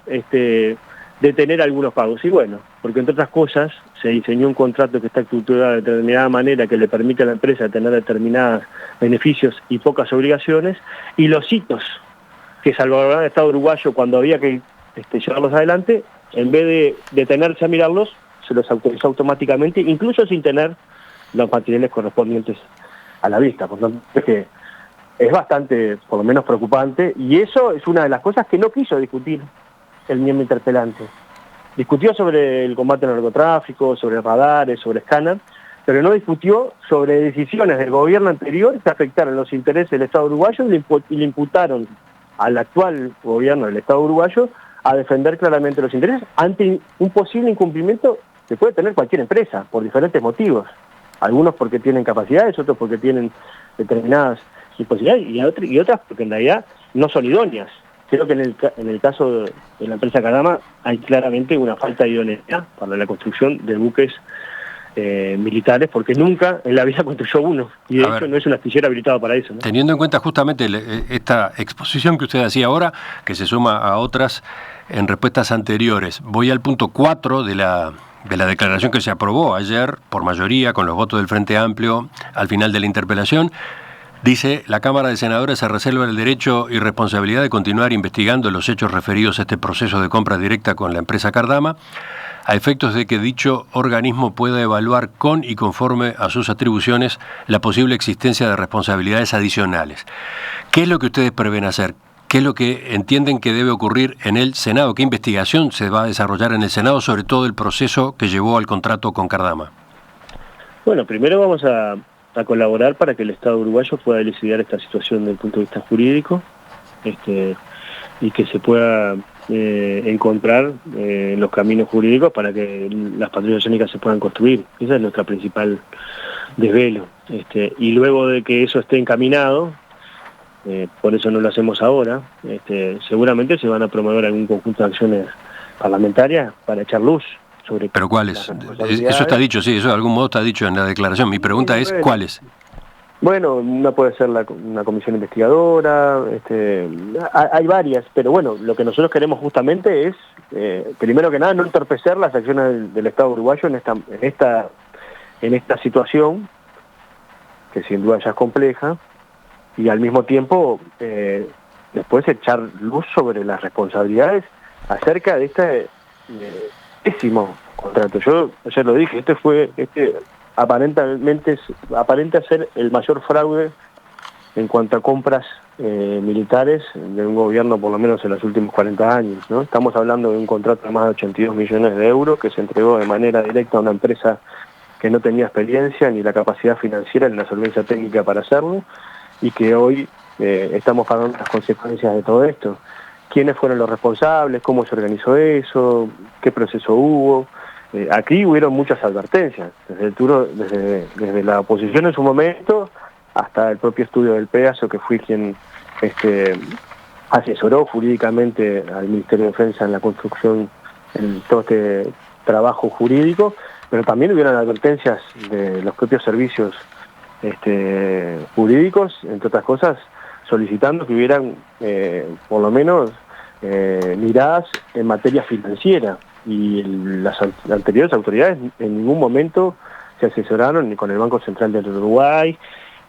detener algunos pagos? Y bueno, porque entre otras cosas se diseñó un contrato que está estructurado de determinada manera que le permite a la empresa tener determinados beneficios y pocas obligaciones, y los hitos que salvaguardaban al Estado uruguayo cuando había que llevarlos adelante, en vez de detenerse a mirarlos, se los autorizó automáticamente, incluso sin tener los materiales correspondientes a la vista. Por tanto, es que es bastante, por lo menos, preocupante, y eso es una de las cosas que no quiso discutir el miembro interpelante. Discutió sobre el combate al narcotráfico, sobre radares, sobre escáner, pero no discutió sobre decisiones del gobierno anterior que afectaron los intereses del Estado uruguayo y le imputaron al actual gobierno del Estado uruguayo a defender claramente los intereses ante un posible incumplimiento que puede tener cualquier empresa, por diferentes motivos. Algunos porque tienen capacidades, otros porque tienen determinadas imposibilidades y otras porque en realidad no son idóneas. Creo que en el caso de la empresa Cardama hay claramente una falta de idoneidad para la construcción de buques militares, porque nunca en la vida construyó uno, y de hecho no es un astillero habilitado para eso, ¿no? Teniendo en cuenta justamente esta exposición que usted hacía ahora, que se suma a otras en respuestas anteriores, voy al punto 4 de la declaración que se aprobó ayer por mayoría con los votos del Frente Amplio al final de la interpelación. Dice: la Cámara de Senadores se reserva el derecho y responsabilidad de continuar investigando los hechos referidos a este proceso de compra directa con la empresa Cardama, a efectos de que dicho organismo pueda evaluar con y conforme a sus atribuciones la posible existencia de responsabilidades adicionales. ¿Qué es lo que ustedes prevén hacer? ¿Qué es lo que entienden que debe ocurrir en el Senado? ¿Qué investigación se va a desarrollar en el Senado sobre todo el proceso que llevó al contrato con Cardama? Bueno, primero vamos a colaborar para que el Estado uruguayo pueda elucidar esta situación desde el punto de vista jurídico, y que se pueda encontrar los caminos jurídicos para que las patrullas sónicas se puedan construir. Esa es nuestra principal desvelo. Y luego de que eso esté encaminado, por eso no lo hacemos ahora. Seguramente se van a promover algún conjunto de acciones parlamentarias para echar luz sobre... ¿Pero cuáles? Eso está dicho, sí, eso de algún modo está dicho en la declaración. Mi pregunta es, ¿cuáles? Bueno, una puede ser una comisión investigadora, hay varias, pero bueno, lo que nosotros queremos justamente es, primero que nada, no entorpecer las acciones del Estado uruguayo en esta situación, que sin duda ya es compleja, y al mismo tiempo después echar luz sobre las responsabilidades acerca de este pésimo contrato. Yo ayer lo dije, aparenta ser el mayor fraude en cuanto a compras militares de un gobierno, por lo menos en los últimos 40 años, ¿no? Estamos hablando de un contrato de más de 82 millones de euros que se entregó de manera directa a una empresa que no tenía experiencia ni la capacidad financiera ni la solvencia técnica para hacerlo, y que hoy estamos pagando las consecuencias de todo esto. ¿Quiénes fueron los responsables? ¿Cómo se organizó eso? ¿Qué proceso hubo? Aquí hubieron muchas advertencias, desde la oposición en su momento hasta el propio estudio del PEASO, que fui quien asesoró jurídicamente al Ministerio de Defensa en la construcción, en todo este trabajo jurídico, pero también hubieron advertencias de los propios servicios jurídicos, entre otras cosas, solicitando que hubieran por lo menos miradas en materia financiera, y las anteriores autoridades en ningún momento se asesoraron ni con el Banco Central del Uruguay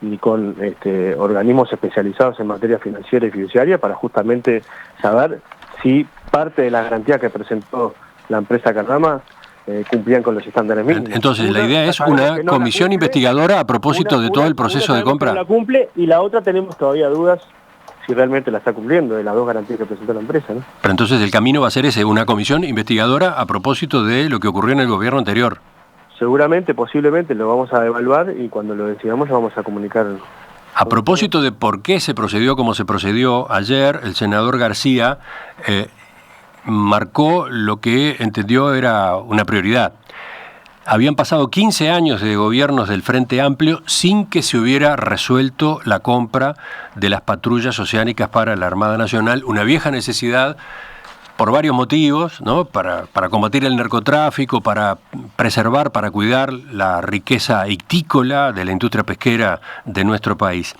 ni con organismos especializados en materia financiera y fiduciaria para justamente saber si parte de la garantía que presentó la empresa Carrama cumplían con los estándares mínimos. Entonces, la idea es una comisión investigadora a propósito de todo el proceso de compra. Una la cumple, y la otra tenemos todavía dudas si realmente la está cumpliendo, de las dos garantías que presentó la empresa, ¿no? Pero entonces el camino va a ser ese, una comisión investigadora a propósito de lo que ocurrió en el gobierno anterior. Seguramente, posiblemente, lo vamos a evaluar, y cuando lo decidamos lo vamos a comunicar. A propósito de por qué se procedió como se procedió ayer, el senador García marcó lo que entendió era una prioridad. Habían pasado 15 años de gobiernos del Frente Amplio sin que se hubiera resuelto la compra de las patrullas oceánicas para la Armada Nacional, una vieja necesidad por varios motivos, ¿no? Para combatir el narcotráfico, para preservar, para cuidar la riqueza ictícola de la industria pesquera de nuestro país.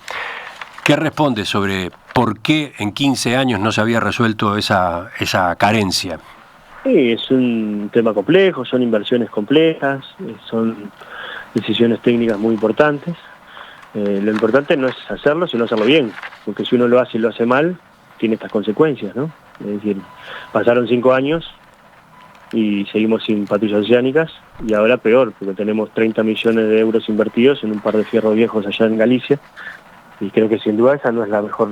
¿Qué responde sobre por qué en 15 años no se había resuelto esa carencia? Sí, es un tema complejo, son inversiones complejas, son decisiones técnicas muy importantes. Lo importante no es hacerlo, sino hacerlo bien, porque si uno lo hace y lo hace mal, tiene estas consecuencias, ¿no? Es decir, pasaron 5 años y seguimos sin patrullas oceánicas, y ahora peor, porque tenemos 30 millones de euros invertidos en un par de fierros viejos allá en Galicia, y creo que sin duda esa no es la mejor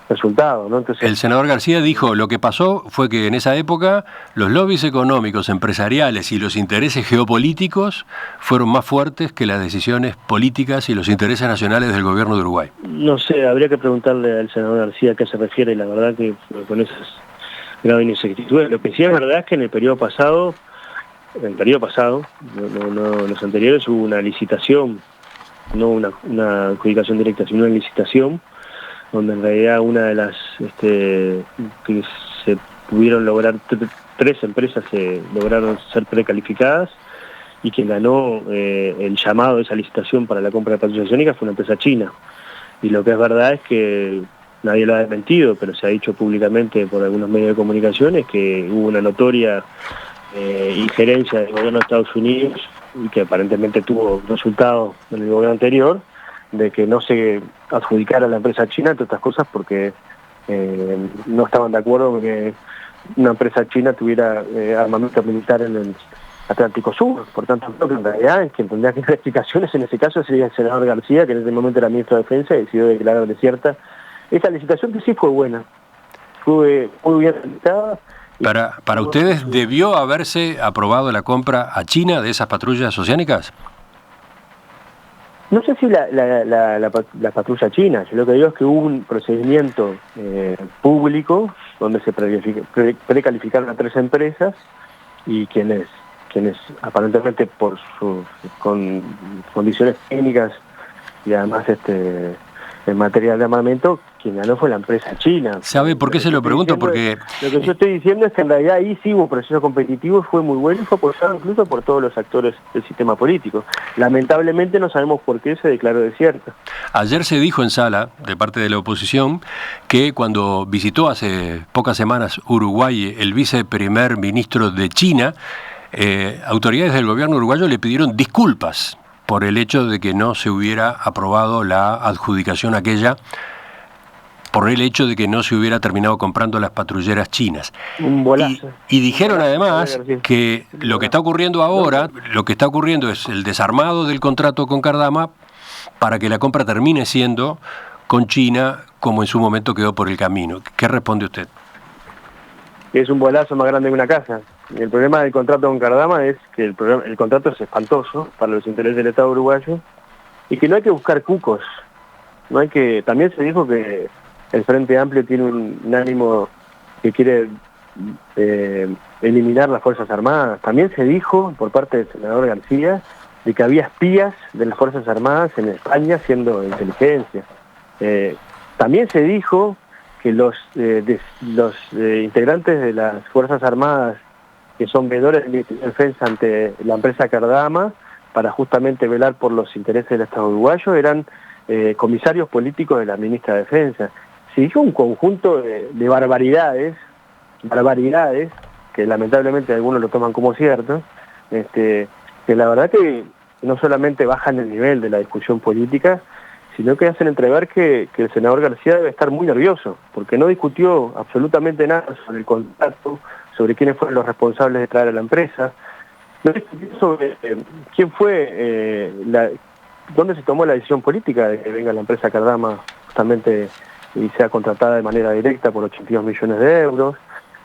resultado, ¿no? Entonces, el senador García dijo, lo que pasó fue que en esa época los lobbies económicos, empresariales y los intereses geopolíticos fueron más fuertes que las decisiones políticas y los intereses nacionales del gobierno de Uruguay. No sé, habría que preguntarle al senador García a qué se refiere, y la verdad que con esas graves inexactitudes. Lo que sí es verdad es que en el periodo pasado, no, los anteriores, hubo una licitación, no una adjudicación directa, sino una licitación, donde en realidad una de las que se pudieron lograr, 3 empresas lograron ser precalificadas, y quien ganó el llamado de esa licitación para la compra de patrullas oceánicas fue una empresa china. Y lo que es verdad es que nadie lo ha desmentido, pero se ha dicho públicamente por algunos medios de comunicación, es que hubo una notoria injerencia del gobierno de Estados Unidos, y que aparentemente tuvo resultados en el gobierno anterior, de que no se adjudicara a la empresa china, entre otras cosas porque no estaban de acuerdo con que una empresa china tuviera armamento militar en el Atlántico Sur. Por tanto, creo que en realidad es quien tendría que dar explicaciones en ese caso sería el senador García, que en ese momento era ministro de Defensa, y decidió declarar desierta esa licitación, que sí fue buena, fue muy bien realizada. ¿Para ustedes debió haberse aprobado la compra a China de esas patrullas oceánicas? No sé si la patrulla china, yo lo que digo es que hubo un procedimiento público donde se precalificaron a 3 empresas, y quienes aparentemente por sus condiciones técnicas y además material de armamento, quien ganó fue la empresa china. ¿Sabe por qué se lo pregunto? Porque lo que yo estoy diciendo es que en realidad ahí sí hubo un proceso competitivo, fue muy bueno y fue apoyado incluso por todos los actores del sistema político. Lamentablemente no sabemos por qué se declaró desierto. Ayer se dijo en sala, de parte de la oposición, que cuando visitó hace pocas semanas Uruguay el viceprimer ministro de China, autoridades del gobierno uruguayo le pidieron disculpas por el hecho de que no se hubiera aprobado la adjudicación aquella, por el hecho de que no se hubiera terminado comprando las patrulleras chinas. Un bolazo. Y dijeron además que lo que está ocurriendo ahora, lo que está ocurriendo es el desarmado del contrato con Cardama para que la compra termine siendo con China, como en su momento quedó por el camino. ¿Qué responde usted? Es un bolazo más grande que una casa. El problema del contrato con Cardama es que el contrato es espantoso para los intereses del Estado uruguayo y que no hay que buscar cucos. No hay que. También se dijo que el Frente Amplio tiene un ánimo que quiere eliminar las Fuerzas Armadas. También se dijo por parte del senador García de que había espías de las Fuerzas Armadas en España haciendo inteligencia. También se dijo que los integrantes de las Fuerzas Armadas que son veedores de defensa ante la empresa Cardama para justamente velar por los intereses del Estado uruguayo eran comisarios políticos de la ministra de Defensa. Se dijo un conjunto de barbaridades que lamentablemente algunos lo toman como cierto, que la verdad que no solamente bajan el nivel de la discusión política, sino que hacen entrever que el senador García debe estar muy nervioso, porque no discutió absolutamente nada sobre el contrato, sobre quiénes fueron los responsables de traer a la empresa, no discutió sobre quién fue, dónde se tomó la decisión política de que venga la empresa Cardama justamente y sea contratada de manera directa por 82 millones de euros,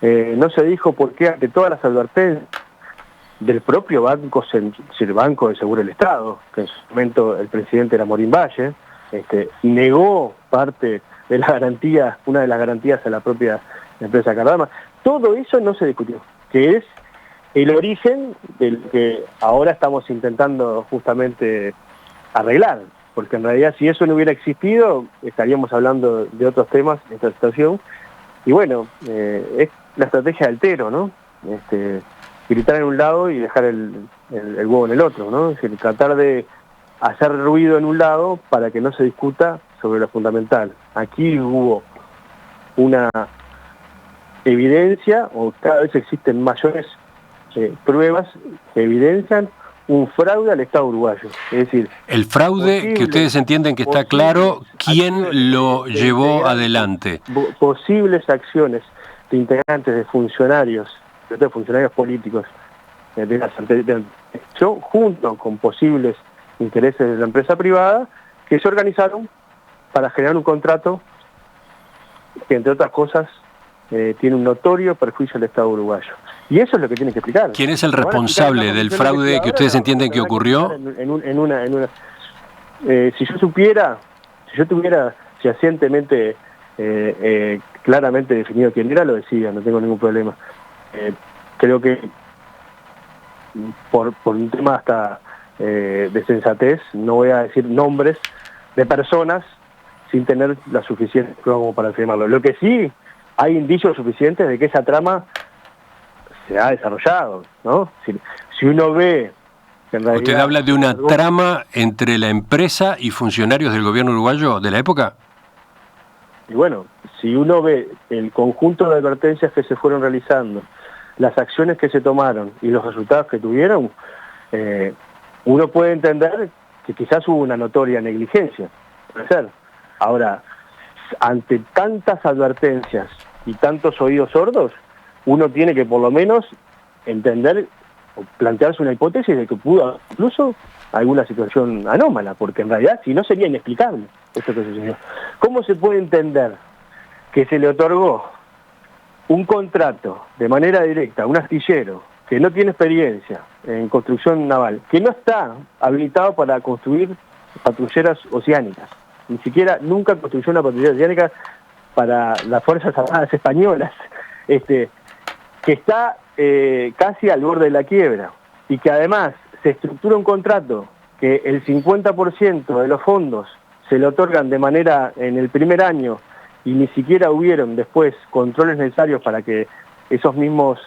no se dijo por qué ante todas las advertencias del propio banco, el Banco de Seguro del Estado, que en su momento el presidente era Morín Valle, negó parte de la garantía, una de las garantías a la propia empresa Cardama. Todo eso no se discutió, que es el origen del que ahora estamos intentando justamente arreglar, porque en realidad si eso no hubiera existido, estaríamos hablando de otros temas en esta situación, y bueno, es la estrategia del Tero, ¿no? Gritar en un lado y dejar el huevo en el otro, ¿no? Es decir, tratar de hacer ruido en un lado para que no se discuta sobre lo fundamental. Aquí hubo una evidencia, o cada vez existen mayores pruebas que evidencian un fraude al Estado uruguayo. Es decir, el fraude que ustedes entienden que está claro, ¿quién lo llevó adelante? Posibles acciones de integrantes, de funcionarios políticos, junto con posibles intereses de la empresa privada, que se organizaron para generar un contrato que, entre otras cosas, tiene un notorio perjuicio al Estado uruguayo. Y eso es lo que tiene que explicar. ¿Quién es el responsable del fraude que ustedes entienden que ocurrió? Si yo tuviera fehacientemente, claramente definido quién era, lo decía, no tengo ningún problema. Creo que por un tema hasta de sensatez, no voy a decir nombres de personas sin tener la suficiente prueba como para afirmarlo. Lo que sí, hay indicios suficientes de que esa trama se ha desarrollado, ¿no? Si uno ve que en realidad... ¿Usted habla de una trama entre la empresa y funcionarios del gobierno uruguayo de la época? Y bueno, si uno ve el conjunto de advertencias que se fueron realizando, las acciones que se tomaron y los resultados que tuvieron, uno puede entender que quizás hubo una notoria negligencia. Puede ser. Ahora, ante tantas advertencias y tantos oídos sordos, uno tiene que por lo menos entender o plantearse una hipótesis de que pudo haber incluso alguna situación anómala, porque en realidad si no sería inexplicable esto que sucedió. ¿Cómo se puede entender que se le otorgó un contrato de manera directa a un astillero que no tiene experiencia en construcción naval, que no está habilitado para construir patrulleras oceánicas, ni siquiera nunca construyó una patrullera oceánica para las Fuerzas Armadas españolas, que está casi al borde de la quiebra, y que además se estructura un contrato que el 50% de los fondos se le otorgan de manera en el primer año y ni siquiera hubieron después controles necesarios para que esos mismos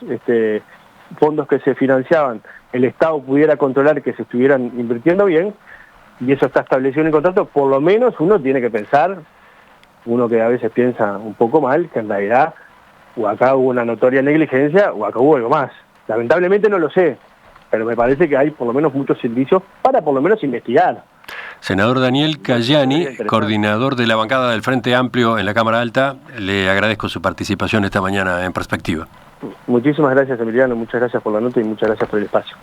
fondos que se financiaban, el Estado pudiera controlar que se estuvieran invirtiendo bien, y eso está establecido en el contrato, por lo menos uno tiene que pensar, uno que a veces piensa un poco mal, que en realidad o acá hubo una notoria negligencia o acá hubo algo más. Lamentablemente no lo sé, pero me parece que hay por lo menos muchos indicios para por lo menos investigar. Senador Daniel Cayani, coordinador de la bancada del Frente Amplio en la Cámara Alta, le agradezco su participación esta mañana en Perspectiva. Muchísimas gracias, Emiliano, muchas gracias por la nota y muchas gracias por el espacio.